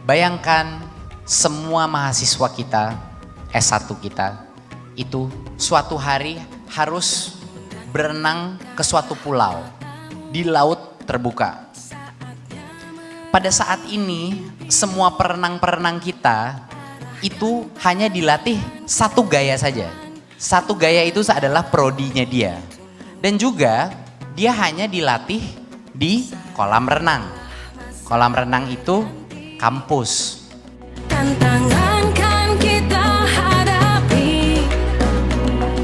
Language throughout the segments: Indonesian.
Bayangkan semua mahasiswa kita, S1 kita, itu suatu hari harus berenang ke suatu pulau di laut terbuka. Pada saat ini semua perenang-perenang kita itu hanya dilatih satu gaya saja. Satu gaya itu adalah prodinya dia. Dan juga dia hanya dilatih di kolam renang. Kolam renang itu kampus. Tantangan kan kita hadapi,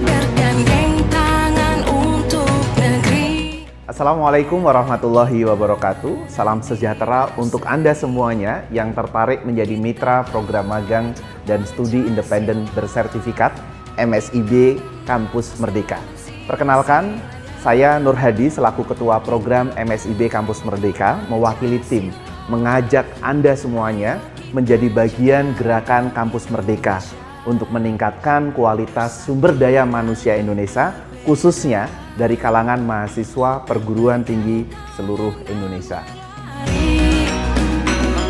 bergandeng tangan untuk negeri. Assalamualaikum warahmatullahi wabarakatuh. Salam sejahtera untuk Anda semuanya yang tertarik menjadi mitra program magang dan studi independen bersertifikat MSIB Kampus Merdeka. Perkenalkan, saya Nur Hadi selaku Ketua Program MSIB Kampus Merdeka mewakili tim mengajak Anda semuanya menjadi bagian gerakan Kampus Merdeka untuk meningkatkan kualitas sumber daya manusia Indonesia, khususnya dari kalangan mahasiswa perguruan tinggi seluruh Indonesia.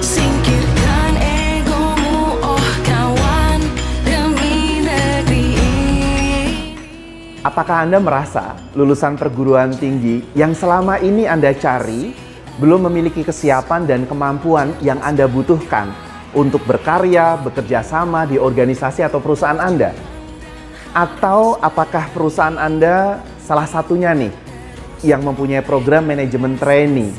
Singkirkan egomu, oh kawan, demi negeri ini. Apakah Anda merasa lulusan perguruan tinggi yang selama ini Anda cari belum memiliki kesiapan dan kemampuan yang Anda butuhkan untuk berkarya, bekerja sama di organisasi atau perusahaan Anda? Atau apakah perusahaan Anda salah satunya nih yang mempunyai program manajemen training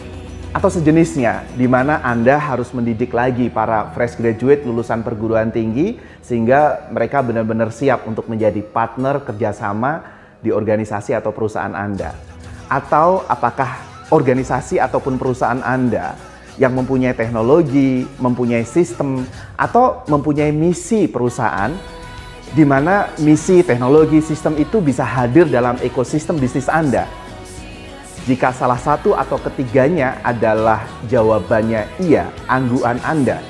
atau sejenisnya di mana Anda harus mendidik lagi para fresh graduate lulusan perguruan tinggi sehingga mereka benar-benar siap untuk menjadi partner kerjasama di organisasi atau perusahaan Anda? Atau apakah organisasi ataupun perusahaan Anda yang mempunyai teknologi, mempunyai sistem, atau mempunyai misi perusahaan di mana misi, teknologi, sistem itu bisa hadir dalam ekosistem bisnis Anda? Jika salah satu atau ketiganya adalah jawabannya iya, angguan Anda,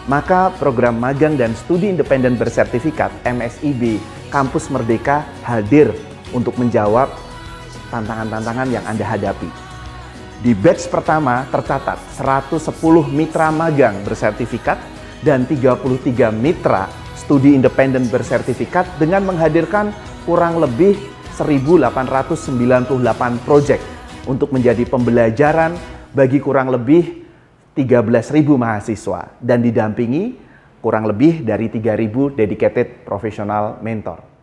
maka program magang dan studi independen bersertifikat MSIB Kampus Merdeka hadir untuk menjawab tantangan-tantangan yang Anda hadapi. Di batch pertama tercatat 110 mitra magang bersertifikat dan 33 mitra studi independen bersertifikat dengan menghadirkan kurang lebih 1.898 proyek untuk menjadi pembelajaran bagi kurang lebih 13.000 mahasiswa dan didampingi kurang lebih dari 3.000 dedicated professional mentor.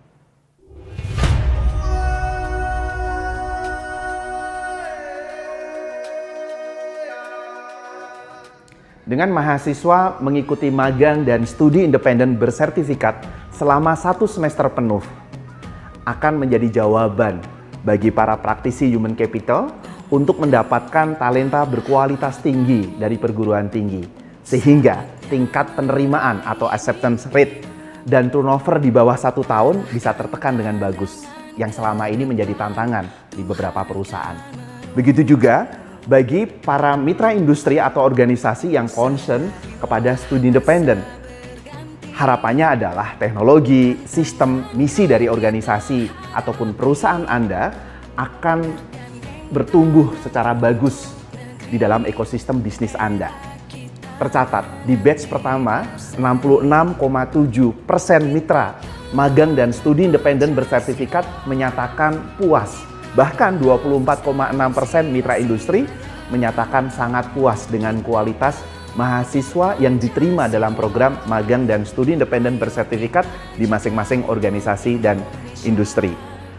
Dengan mahasiswa mengikuti magang dan studi independen bersertifikat selama 1 semester penuh, akan menjadi jawaban bagi para praktisi human capital untuk mendapatkan talenta berkualitas tinggi dari perguruan tinggi. Sehingga tingkat penerimaan atau acceptance rate dan turnover di bawah 1 tahun bisa tertekan dengan bagus, yang selama ini menjadi tantangan di beberapa perusahaan. Begitu juga bagi para mitra industri atau organisasi yang concern kepada studi independen. Harapannya adalah teknologi, sistem, misi dari organisasi ataupun perusahaan Anda akan bertumbuh secara bagus di dalam ekosistem bisnis Anda. Tercatat, di batch pertama, 66,7% mitra magang dan studi independen bersertifikat menyatakan puas. Bahkan 24,6% mitra industri menyatakan sangat puas dengan kualitas mahasiswa yang diterima dalam program magang dan studi independen bersertifikat di masing-masing organisasi dan industri.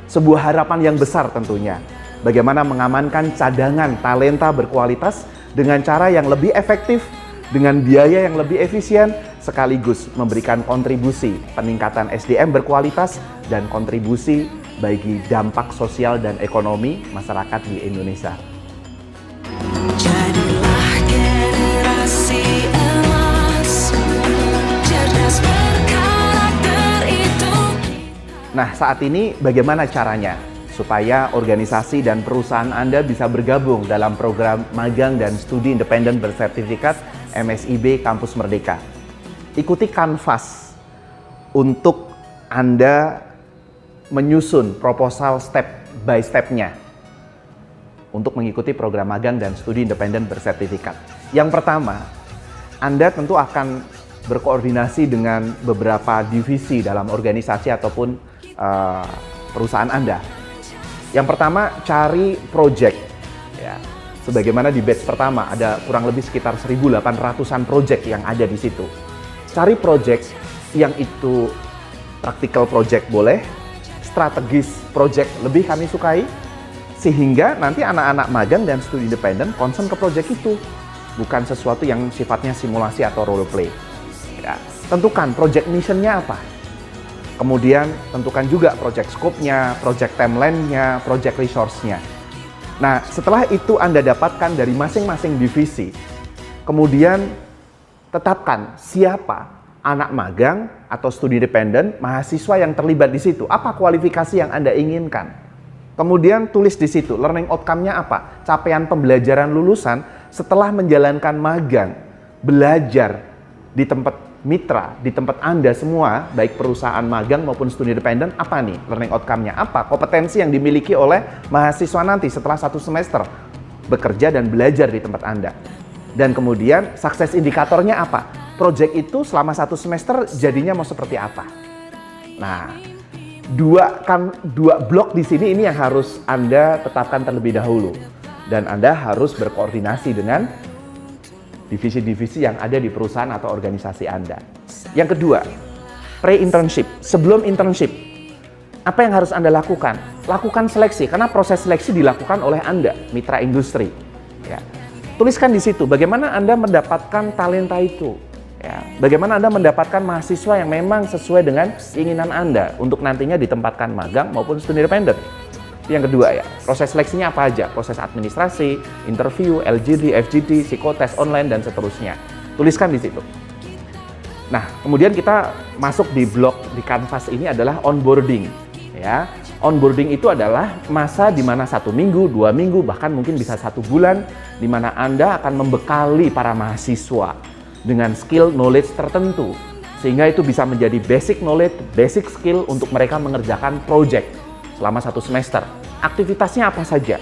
Sebuah harapan yang besar tentunya, bagaimana mengamankan cadangan talenta berkualitas dengan cara yang lebih efektif, dengan biaya yang lebih efisien, sekaligus memberikan kontribusi peningkatan SDM berkualitas dan kontribusi bagi dampak sosial dan ekonomi masyarakat di Indonesia. Jadilah generasi emas, cerdas berkarakter itu. Nah, saat ini bagaimana caranya supaya organisasi dan perusahaan Anda bisa bergabung dalam program magang dan studi independen bersertifikat MSIB Kampus Merdeka? Ikuti Canvas untuk Anda menyusun proposal step by step-nya untuk mengikuti program magang dan studi independen bersertifikat. Yang pertama, Anda tentu akan berkoordinasi dengan beberapa divisi dalam organisasi ataupun perusahaan Anda. Yang pertama, cari project. Ya. Sebagaimana di batch pertama, ada kurang lebih sekitar 1.800-an project yang ada di situ. Cari project yang itu practical project boleh, strategis project lebih kami sukai, sehingga nanti anak-anak magang dan studi independen concern ke project itu, bukan sesuatu yang sifatnya simulasi atau role play. Ya, tentukan project mission-nya apa. Kemudian tentukan juga project scope-nya, project timeline-nya, project resource-nya. Nah, setelah itu Anda dapatkan dari masing-masing divisi, kemudian tetapkan siapa anak magang atau studi independen, mahasiswa yang terlibat di situ. Apa kualifikasi yang Anda inginkan? Kemudian tulis di situ, learning outcome-nya apa? Capaian pembelajaran lulusan setelah menjalankan magang, belajar di tempat mitra, di tempat Anda semua, baik perusahaan magang maupun studi independen, apa nih learning outcome-nya? Apa kompetensi yang dimiliki oleh mahasiswa nanti setelah 1 semester bekerja dan belajar di tempat Anda? Dan kemudian sukses indikatornya apa? Project itu selama 1 semester jadinya mau seperti apa? Nah, dua blok di sini ini yang harus Anda tetapkan terlebih dahulu. Dan Anda harus berkoordinasi dengan divisi-divisi yang ada di perusahaan atau organisasi Anda. Yang kedua, pre-internship. Sebelum internship, apa yang harus Anda lakukan? Lakukan seleksi, karena proses seleksi dilakukan oleh Anda, mitra industri. Ya. Tuliskan di situ bagaimana Anda mendapatkan talenta itu. Ya, bagaimana Anda mendapatkan mahasiswa yang memang sesuai dengan keinginan Anda untuk nantinya ditempatkan magang maupun studi independen. Yang kedua ya, proses seleksinya apa aja? Proses administrasi, interview, LGD, FGD, psikotes online, dan seterusnya. Tuliskan di situ. Nah, kemudian kita masuk di blok di Canvas ini adalah onboarding. Ya, onboarding itu adalah masa di mana 1 minggu, 2 minggu, bahkan mungkin bisa 1 bulan, di mana Anda akan membekali para mahasiswa dengan skill knowledge tertentu, sehingga itu bisa menjadi basic knowledge, basic skill untuk mereka mengerjakan project selama 1 semester. Aktivitasnya apa saja?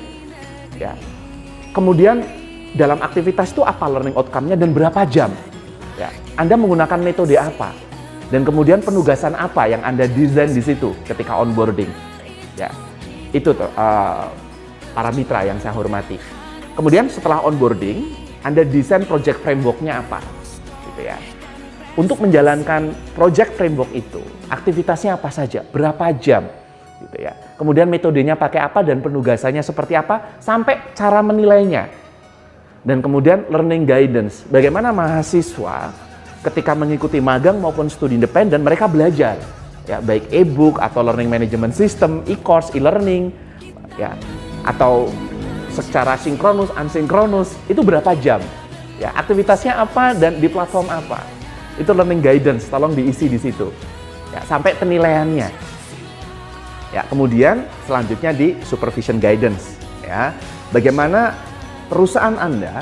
Ya. Kemudian dalam aktivitas itu apa learning outcome-nya dan berapa jam? Ya. Anda menggunakan metode apa? Dan kemudian penugasan apa yang Anda desain di situ ketika onboarding? Ya. Itu tuh para mitra yang saya hormati. Kemudian setelah onboarding, Anda desain project framework-nya apa? Ya. Untuk menjalankan project framework itu, aktivitasnya apa saja, berapa jam, gitu ya. Kemudian metodenya pakai apa dan penugasannya seperti apa, sampai cara menilainya. Dan kemudian learning guidance, bagaimana mahasiswa ketika mengikuti magang maupun studi independen mereka belajar, ya baik e-book atau learning management system, e-course, e-learning, ya atau secara sinkronus, asinkronus, itu berapa jam. Ya, aktivitasnya apa dan di platform apa. Itu learning guidance, tolong diisi di situ. Ya, sampai penilaiannya. Ya, kemudian selanjutnya di supervision guidance. Ya, bagaimana perusahaan Anda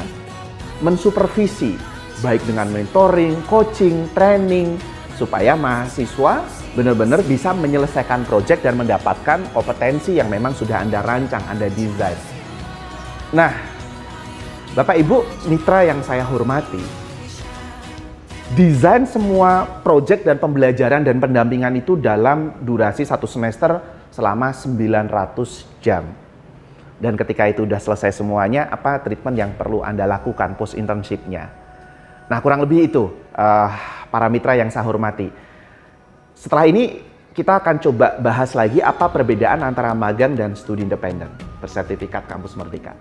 mensupervisi baik dengan mentoring, coaching, training supaya mahasiswa benar-benar bisa menyelesaikan project dan mendapatkan kompetensi yang memang sudah Anda rancang, Anda desain. Nah, Bapak Ibu mitra yang saya hormati, desain semua proyek dan pembelajaran dan pendampingan itu dalam durasi 1 semester selama 900 jam. Dan ketika itu sudah selesai semuanya, apa treatment yang perlu Anda lakukan post internship-nya? Nah, kurang lebih itu para mitra yang saya hormati. Setelah ini kita akan coba bahas lagi apa perbedaan antara magang dan studi independen bersertifikat Kampus Merdeka.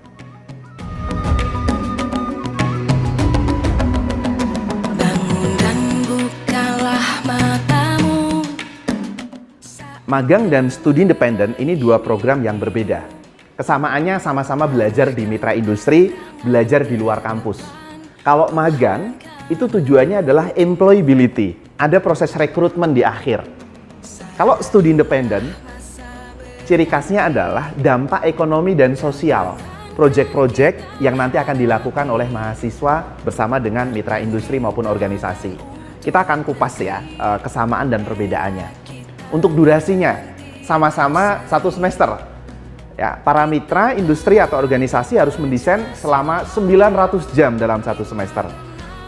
Magang dan studi independen ini 2 program yang berbeda. Kesamaannya sama-sama belajar di mitra industri, belajar di luar kampus. Kalau magang, itu tujuannya adalah employability. Ada proses rekrutmen di akhir. Kalau studi independen, ciri khasnya adalah dampak ekonomi dan sosial. Proyek-proyek yang nanti akan dilakukan oleh mahasiswa bersama dengan mitra industri maupun organisasi. Kita akan kupas ya kesamaan dan perbedaannya. Untuk durasinya, sama-sama 1 semester. Ya, para mitra, industri atau organisasi harus mendesain selama 900 jam dalam 1 semester.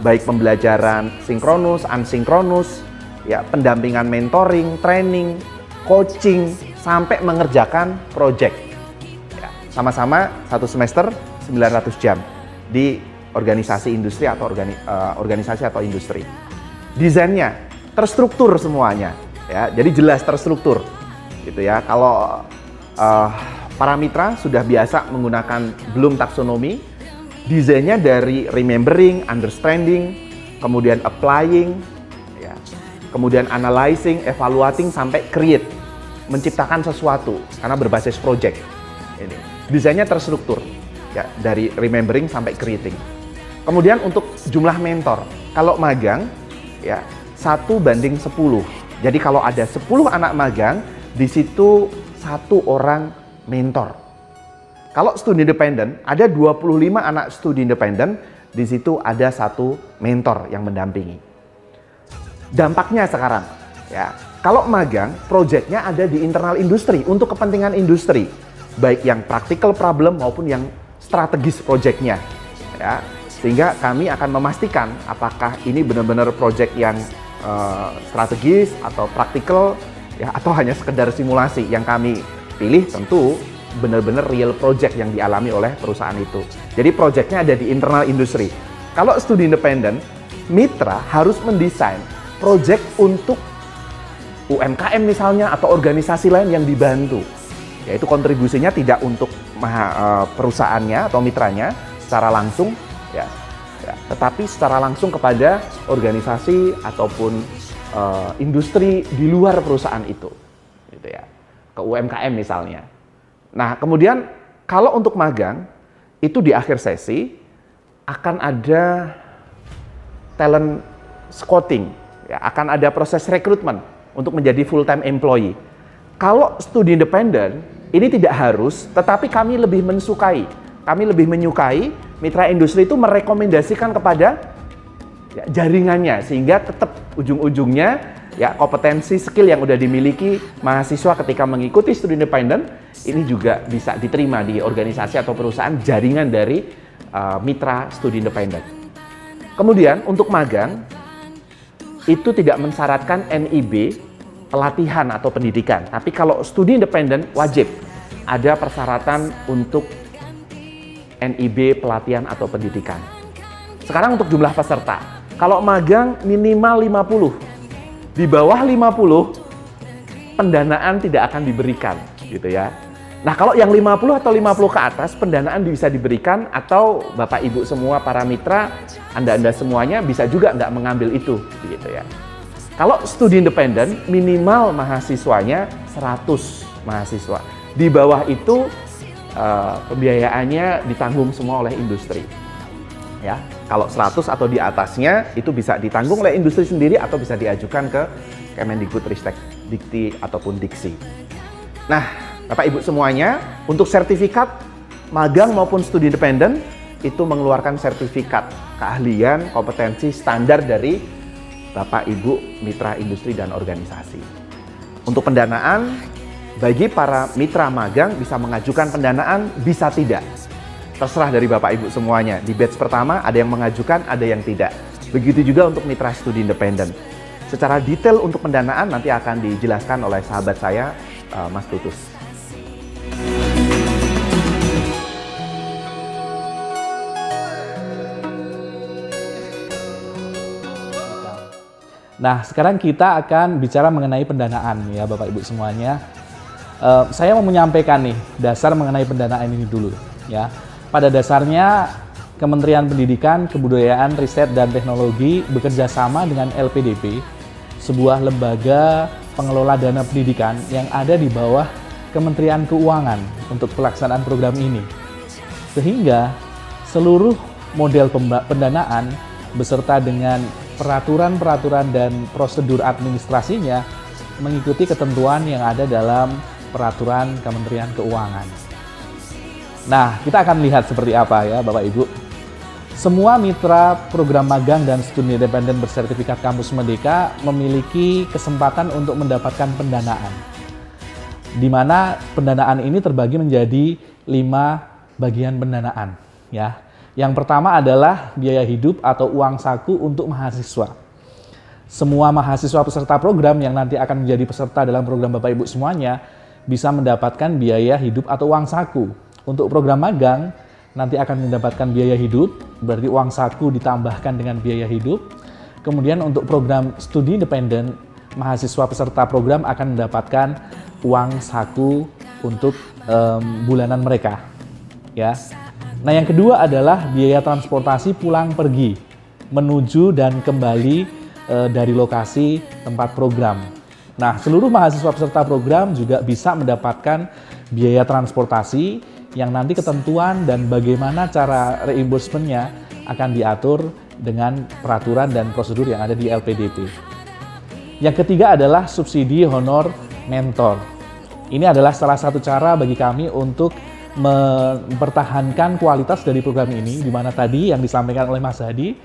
baik pembelajaran sinkronus, asinkronus, ya, pendampingan mentoring, training, coaching, sampai mengerjakan project. Ya, sama-sama satu semester 900 jam di organisasi industri atau organisasi atau industri. Desainnya terstruktur semuanya, ya, jadi jelas terstruktur, gitu ya. Kalau para mitra sudah biasa menggunakan Bloom taksonomi, desainnya dari remembering, understanding, kemudian applying, ya, kemudian analyzing, evaluating, sampai create, menciptakan sesuatu karena berbasis project. Ini desainnya terstruktur, ya, dari remembering sampai creating. Kemudian untuk jumlah mentor, kalau magang, ya, 1:10. Jadi kalau ada 10 anak magang, di situ 1 orang mentor. Kalau studi independen, ada 25 anak studi independen, di situ ada 1 mentor yang mendampingi. Dampaknya sekarang, ya, kalau magang, proyeknya ada di internal industri untuk kepentingan industri, baik yang practical problem maupun yang strategis proyeknya, ya. Sehingga kami akan memastikan apakah ini benar-benar proyek yang strategis atau praktikal, ya, atau hanya sekedar simulasi. Yang kami pilih tentu benar-benar real project yang dialami oleh perusahaan itu. Jadi projectnya ada di internal industri. Kalau studi independen, mitra harus mendesain project untuk UMKM misalnya atau organisasi lain yang dibantu. Yaitu kontribusinya tidak untuk perusahaannya atau mitranya secara langsung, ya, tetapi secara langsung kepada organisasi ataupun industri di luar perusahaan itu, gitu ya, ke UMKM misalnya. Nah, kemudian kalau untuk magang itu di akhir sesi akan ada talent scouting, ya, akan ada proses rekrutmen untuk menjadi full time employee. Kalau studi independen ini tidak harus, tetapi kami lebih menyukai mitra industri itu merekomendasikan kepada, ya, jaringannya, sehingga tetap ujung-ujungnya, ya, kompetensi skill yang udah dimiliki mahasiswa ketika mengikuti studi independen ini juga bisa diterima di organisasi atau perusahaan jaringan dari mitra studi independen. Kemudian untuk magang itu tidak mensyaratkan NIB pelatihan atau pendidikan, tapi kalau studi independen wajib ada persyaratan untuk NIB pelatihan atau pendidikan. Sekarang untuk jumlah peserta, kalau magang minimal 50, di bawah 50 pendanaan tidak akan diberikan, gitu ya. Nah, kalau yang 50 atau 50 ke atas pendanaan bisa diberikan, atau Bapak Ibu semua para mitra, Anda semuanya bisa juga nggak mengambil itu, gitu ya. Kalau studi independen minimal mahasiswanya 100 mahasiswa. Di bawah itu pembiayaannya ditanggung semua oleh industri. Ya, kalau 100 atau di atasnya itu bisa ditanggung oleh industri sendiri atau bisa diajukan ke Kemendikbud-Ristek Dikti ataupun Diksi. Nah, Bapak Ibu semuanya, untuk sertifikat magang maupun studi independen itu mengeluarkan sertifikat keahlian, kompetensi standar dari Bapak Ibu mitra industri dan organisasi. Untuk pendanaan, bagi para mitra magang bisa mengajukan pendanaan, bisa tidak. Terserah dari Bapak Ibu semuanya. Di batch pertama ada yang mengajukan, ada yang tidak. Begitu juga untuk mitra studi independen. Secara detail untuk pendanaan nanti akan dijelaskan oleh sahabat saya, Mas Tutus. Nah, sekarang kita akan bicara mengenai pendanaan, ya Bapak Ibu semuanya. Saya mau menyampaikan nih dasar mengenai pendanaan ini dulu, ya. Pada dasarnya Kementerian Pendidikan, Kebudayaan, Riset dan Teknologi bekerja sama dengan LPDP, sebuah lembaga pengelola dana pendidikan yang ada di bawah Kementerian Keuangan untuk pelaksanaan program ini. Sehingga seluruh model pendanaan beserta dengan peraturan-peraturan dan prosedur administrasinya mengikuti ketentuan yang ada dalam peraturan Kementerian Keuangan. Nah, kita akan lihat seperti apa ya Bapak Ibu. Semua mitra program magang dan studi independen bersertifikat Kampus Merdeka memiliki kesempatan untuk mendapatkan pendanaan. Di mana pendanaan ini terbagi menjadi 5 bagian pendanaan, ya. Yang pertama adalah biaya hidup atau uang saku untuk mahasiswa. Semua mahasiswa peserta program yang nanti akan menjadi peserta dalam program Bapak Ibu semuanya bisa mendapatkan biaya hidup atau uang saku. Untuk program magang nanti akan mendapatkan biaya hidup, berarti uang saku ditambahkan dengan biaya hidup. Kemudian untuk program studi independen, mahasiswa peserta program akan mendapatkan uang saku untuk bulanan mereka. Ya. Nah, yang kedua adalah biaya transportasi pulang pergi, menuju dan kembali dari lokasi tempat program. Nah, seluruh mahasiswa peserta program juga bisa mendapatkan biaya transportasi yang nanti ketentuan dan bagaimana cara reimbursement-nya akan diatur dengan peraturan dan prosedur yang ada di LPDP. Yang ketiga adalah subsidi honor mentor. Ini adalah salah satu cara bagi kami untuk mempertahankan kualitas dari program ini, di mana tadi yang disampaikan oleh Mas Hadi,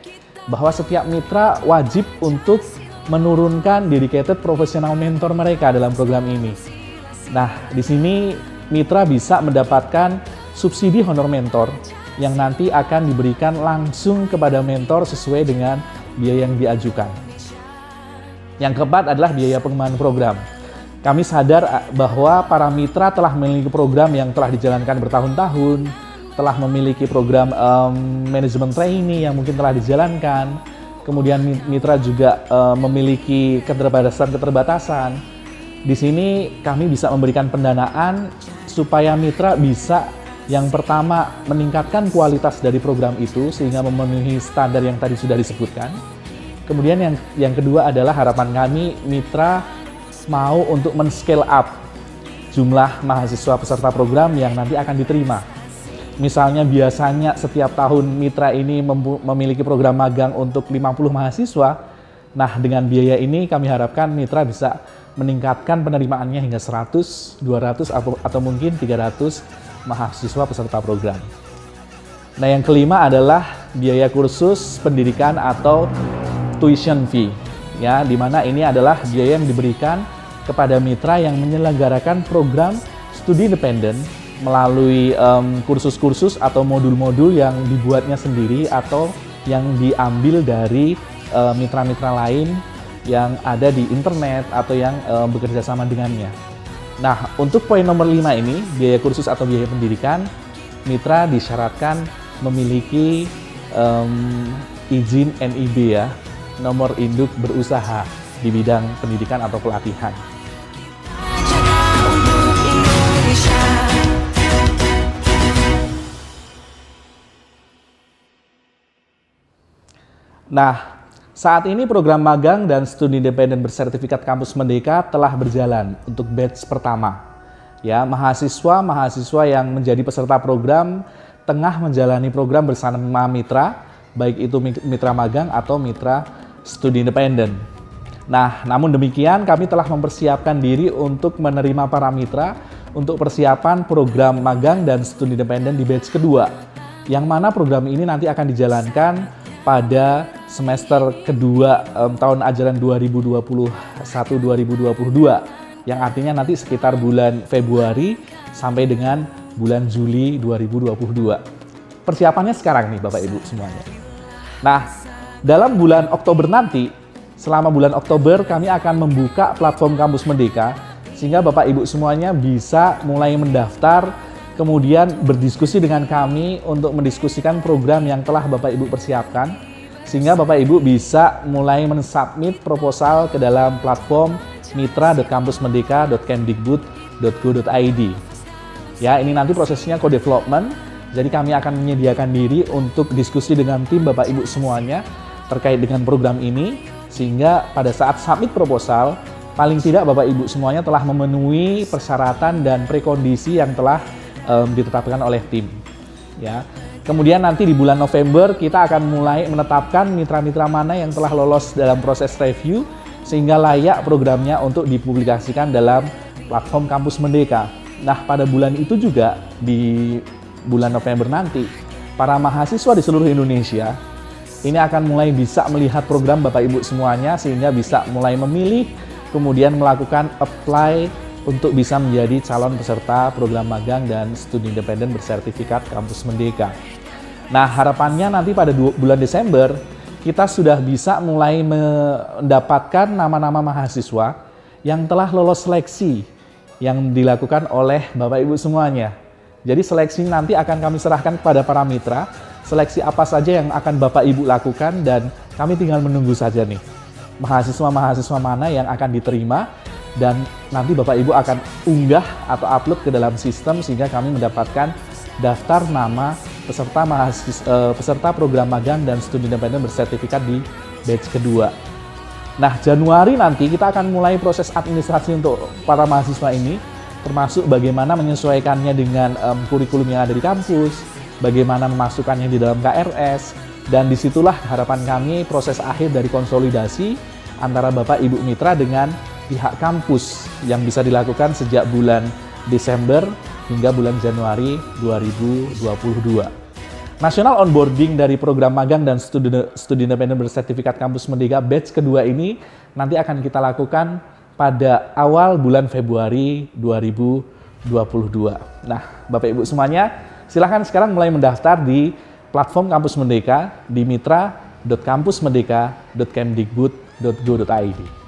bahwa setiap mitra wajib untuk menurunkan dedicated professional mentor mereka dalam program ini. Nah, di sini mitra bisa mendapatkan subsidi honor mentor yang nanti akan diberikan langsung kepada mentor sesuai dengan biaya yang diajukan. Yang keempat adalah biaya pengembangan program. Kami sadar bahwa para mitra telah memiliki program yang telah dijalankan bertahun-tahun, telah memiliki program manajemen trainee yang mungkin telah dijalankan, kemudian mitra juga memiliki keterbatasan. Di sini kami bisa memberikan pendanaan supaya mitra bisa yang pertama meningkatkan kualitas dari program itu sehingga memenuhi standar yang tadi sudah disebutkan. Kemudian yang kedua adalah harapan kami mitra mau untuk men-scale up jumlah mahasiswa peserta program yang nanti akan diterima. Misalnya biasanya setiap tahun mitra ini memiliki program magang untuk 50 mahasiswa. Nah, dengan biaya ini kami harapkan mitra bisa meningkatkan penerimaannya hingga 100, 200 atau mungkin 300 mahasiswa peserta program. Nah, yang kelima adalah biaya kursus pendidikan atau tuition fee. Ya, di mana ini adalah biaya yang diberikan kepada mitra yang menyelenggarakan program studi independen melalui kursus-kursus atau modul-modul yang dibuatnya sendiri atau yang diambil dari mitra-mitra lain yang ada di internet atau yang bekerja sama dengannya. Nah, untuk poin nomor 5 ini, biaya kursus atau biaya pendidikan, mitra disyaratkan memiliki izin NIB ya, nomor induk berusaha di bidang pendidikan atau pelatihan. Jaga untuk Indonesia. Nah, saat ini program magang dan studi independen bersertifikat Kampus Merdeka telah berjalan untuk batch pertama. Ya, mahasiswa yang menjadi peserta program tengah menjalani program bersama mitra, baik itu mitra magang atau mitra studi independen. Nah, namun demikian kami telah mempersiapkan diri untuk menerima para mitra untuk persiapan program magang dan studi independen di batch kedua, yang mana program ini nanti akan dijalankan pada semester kedua tahun ajaran 2021-2022, yang artinya nanti sekitar bulan Februari sampai dengan bulan Juli 2022. Persiapannya sekarang nih Bapak Ibu semuanya. Nah, dalam bulan Oktober nanti, selama bulan Oktober kami akan membuka platform Kampus Merdeka sehingga Bapak Ibu semuanya bisa mulai mendaftar, kemudian berdiskusi dengan kami untuk mendiskusikan program yang telah Bapak Ibu persiapkan, sehingga Bapak Ibu bisa mulai mensubmit proposal ke dalam platform mitra.kampusmerdeka.kemdikbud.go.id. Ya, ini nanti prosesnya co-development, jadi kami akan menyediakan diri untuk diskusi dengan tim Bapak Ibu semuanya terkait dengan program ini, sehingga pada saat submit proposal, paling tidak Bapak Ibu semuanya telah memenuhi persyaratan dan prekondisi yang telah ditetapkan oleh tim. Ya. Kemudian nanti di bulan November kita akan mulai menetapkan mitra-mitra mana yang telah lolos dalam proses review sehingga layak programnya untuk dipublikasikan dalam platform Kampus Merdeka. Nah, pada bulan itu juga di bulan November nanti, para mahasiswa di seluruh Indonesia ini akan mulai bisa melihat program Bapak Ibu semuanya sehingga bisa mulai memilih, kemudian melakukan apply untuk bisa menjadi calon peserta program magang dan studi independen bersertifikat Kampus Merdeka. Nah, harapannya nanti pada bulan Desember kita sudah bisa mulai mendapatkan nama-nama mahasiswa yang telah lolos seleksi yang dilakukan oleh Bapak Ibu semuanya. Jadi seleksi nanti akan kami serahkan kepada para mitra, seleksi apa saja yang akan Bapak Ibu lakukan, dan kami tinggal menunggu saja nih mahasiswa-mahasiswa mana yang akan diterima, dan nanti Bapak Ibu akan unggah atau upload ke dalam sistem sehingga kami mendapatkan daftar nama peserta program magang dan studi independen bersertifikat di batch kedua. Nah, Januari nanti kita akan mulai proses administrasi untuk para mahasiswa ini, termasuk bagaimana menyesuaikannya dengan kurikulum yang ada di kampus, bagaimana memasukkannya di dalam KRS, dan disitulah harapan kami proses akhir dari konsolidasi antara Bapak Ibu Mitra dengan pihak kampus yang bisa dilakukan sejak bulan Desember hingga bulan Januari 2022. National onboarding dari program magang dan studi independen bersertifikat Kampus Merdeka batch kedua ini nanti akan kita lakukan pada awal bulan Februari 2022. Nah, Bapak Ibu semuanya, silahkan sekarang mulai mendaftar di platform Kampus Merdeka di mitra.kampusmerdeka.kemdikbud.go.id.